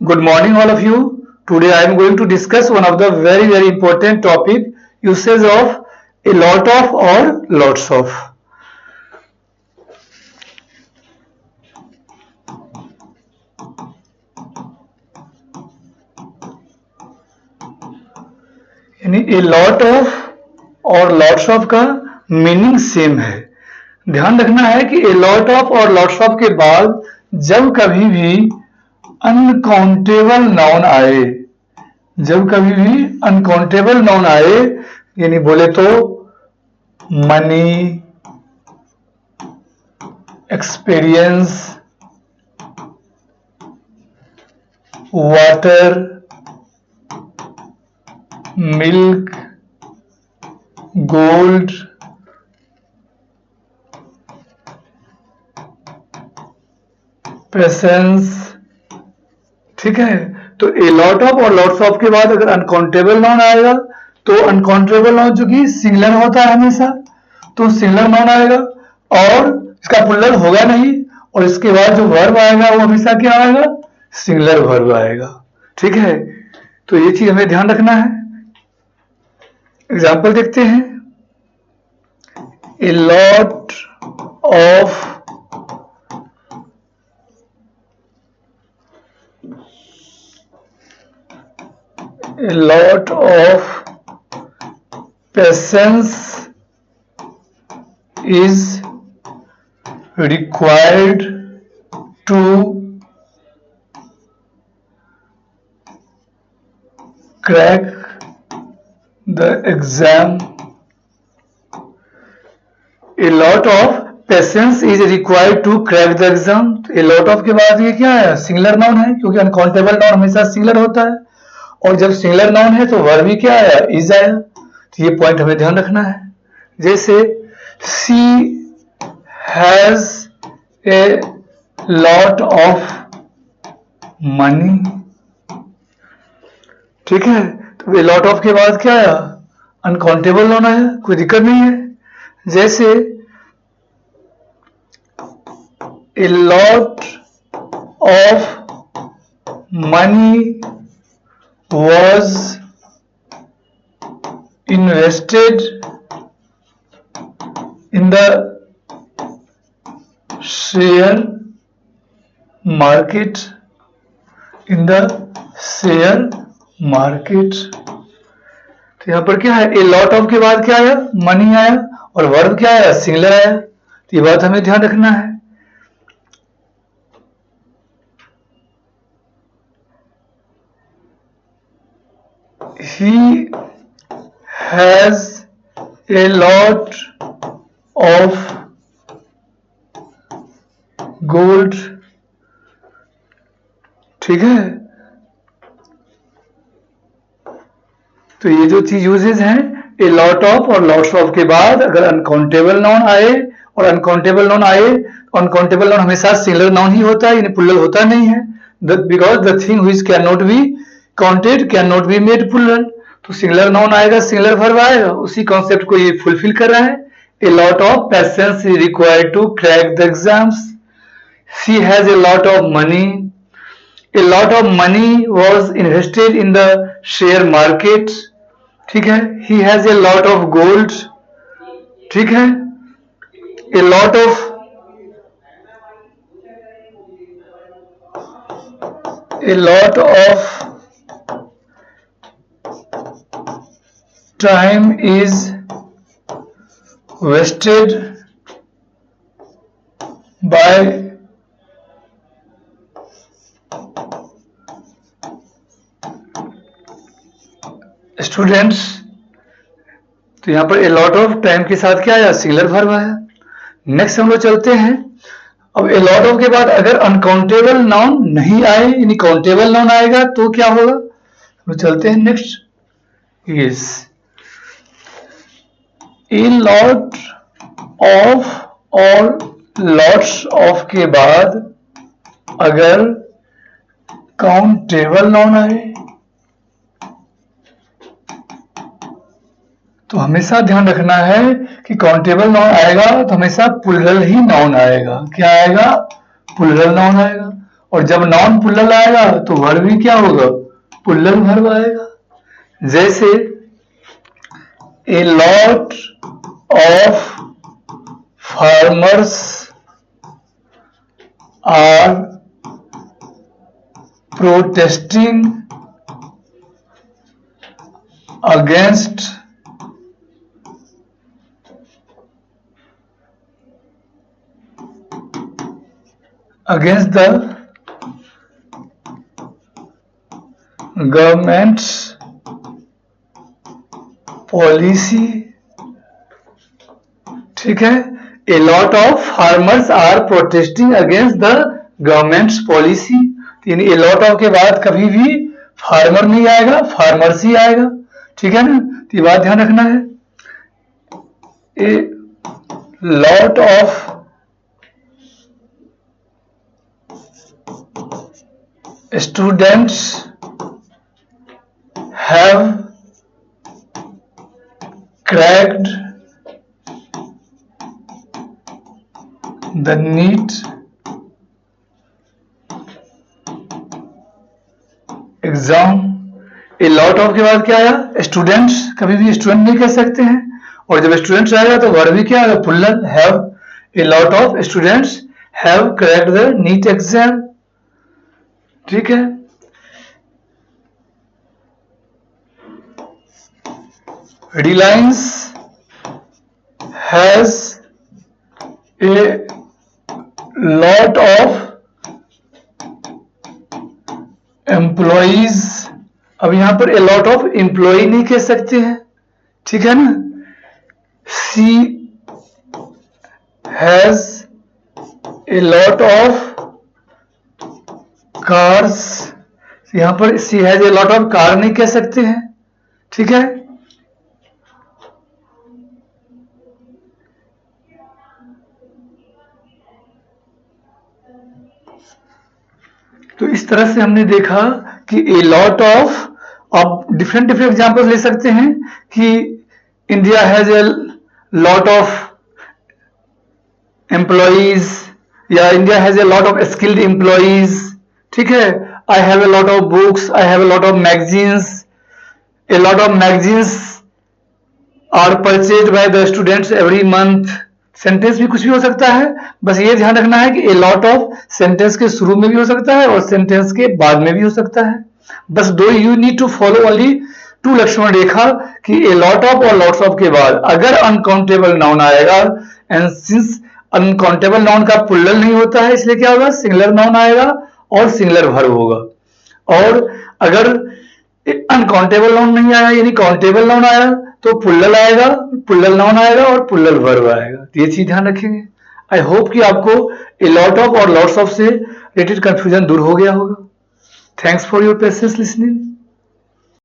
Good morning, all of you. Today I am going to discuss one of the very important topic usage of a lot of or lots of. यानी a lot of और lots of का meaning same है. ध्यान रखना है कि a lot of और lots of के बाद जब कभी भी अनकाउंटेबल नाउन आए, जब कभी भी अनकाउंटेबल नाउन आए, यानी बोले तो money, experience, water, milk, gold, patience. ठीक है, तो ए लॉट ऑफ और लॉट्स ऑफ के बाद अगर अनकाउंटेबल नाउन आएगा तो अनकाउंटेबल नाउन जो कि सिंगुलर होता है हमेशा, तो सिंगुलर नाउन आएगा और इसका प्लूरल होगा नहीं, और इसके बाद जो वर्ब आएगा वो हमेशा क्या आएगा? सिंगुलर वर्ब आएगा. ठीक है, तो ये चीज हमें ध्यान रखना है. एग्जाम्पल देखते हैं. A lot of a lot of patience is required to crack the exam. A lot of patience is required to crack the exam. A lot of के बाद ये क्या है? सिंगुलर नाउन है, क्योंकि अनकाउंटेबल नाउन हमेशा सिंगुलर होता है, और जब सिंगुलर नाउन है तो वर्ब भी क्या आया? इज आया. तो ये पॉइंट हमें ध्यान रखना है. जैसे she has a lot of money. ठीक है, तो ए लॉट ऑफ के बाद क्या आया? अनकाउंटेबल नाउन आया, कोई दिक्कत नहीं है. जैसे a lot of money was invested in the share market. In the share market. तो यहां पर क्या है? ए लॉट ऑफ के बाद क्या आया? मनी आया, और वर्ब क्या आया? सिंगुलर आया. तो ये बात हमें ध्यान रखना है. He has a lot of gold. ठीक है, तो ये जो चीज यूजेज हैं, ए लॉट ऑफ और लॉट्स ऑफ के बाद अगर अनकाउंटेबल नाउन आए, और अनकाउंटेबल नाउन आए, अनकाउंटेबल नाउन हमेशा सिंगुलर नाउन ही होता है, यानी प्लूरल होता नहीं है. Because the thing which can not be counted can not be made plural. तो सिंगुलर नाउन आएगा, सिंगुलर वर्ब आएगा, उसी कॉन्सेप्ट को ये फुलफिल कर रहा है. A lot of patience is required to crack the exams. She has a lot of money. A lot of money was invested in the share market. ठीक है, he has a lot of gold. ठीक है, a lot of time is wasted by students. तो यहां पर ए lot of time के साथ क्या आया? सिंगुलर वर्ब आया. नेक्स्ट हम लोग चलते हैं. अब ए लॉट ऑफ के बाद अगर अनकाउंटेबल नाउन नहीं आए, यानी काउंटेबल नाउन आएगा तो क्या होगा? हम चलते हैं next. Yes, A lot of और लॉट्स ऑफ के बाद अगर काउंटेबल नाउन आए तो हमेशा ध्यान रखना है कि काउंटेबल नाउन आएगा तो हमेशा प्लूरल ही नाउन आएगा. क्या आएगा? प्लूरल नाउन आएगा. और जब नाउन प्लुरल आएगा तो वर्ब भी क्या होगा, प्लुरल वर्ब आएगा। जैसे a lot of farmers are protesting against the government's policy। ठीक है, a lot of farmers are protesting against the government's policy. यानी ए लॉट ऑफ के बाद कभी भी फार्मर नहीं आएगा, फार्मर्स ही आएगा। ठीक है ना, तो ये बात ध्यान रखना है। A lot of students have cracked the NEET exam. A lot of के बाद क्या आया, स्टूडेंट्स, कभी भी स्टूडेंट नहीं कह सकते हैं, और जब स्टूडेंट्स आएगा तो वर्ब भी क्या आएगा, plural have. A lot of students have cracked the NEET exam. ठीक है, Reliance has a lot of employees. अब यहां पर ए लॉट ऑफ एम्प्लॉय नहीं कह सकते हैं, ठीक है ना। Sea has a lot of cars, यहां पर sea has a lot of car नहीं कह सकते हैं, ठीक है। तो इस तरह से हमने देखा कि ए लॉट ऑफ, आप डिफरेंट एग्जांपल्स ले सकते हैं कि India has a lot of employees, या India has a lot of skilled employees, ठीक है। I have a lot of books, I have a lot of magazines, a lot of magazines are purchased by the students every month. Sentence भी कुछ भी हो सकता है, बस ये ध्यान रखना है कि ए लॉट ऑफ सेंटेंस के शुरू में भी हो सकता है और सेंटेंस के बाद में भी हो सकता है। बस दो, you need to follow only two Lakshman rekha कि ए लॉट ऑफ और लॉट्स ऑफ के बाद अगर अनकाउंटेबल नाउन आएगा, एंड सिंस अनकाउंटेबल नाउन का प्लुरल नहीं होता है, इसलिए क्या होगा, सिंगुलर नाउन आएगा और सिंगुलर वर्ब होगा। और अगर अनकाउंटेबल नाउन नहीं आया, यानी काउंटेबल नाउन आया, तो प्लुरल आएगा, प्लुरल नाउन आएगा और प्लुरल वर्ब आएगा। तो ये चीज ध्यान रखेंगे। आई होप कि आपको ए लॉट ऑफ और लॉट्स ऑफ से रिलेटेड कंफ्यूजन दूर हो गया होगा। Thanks for your patience listening.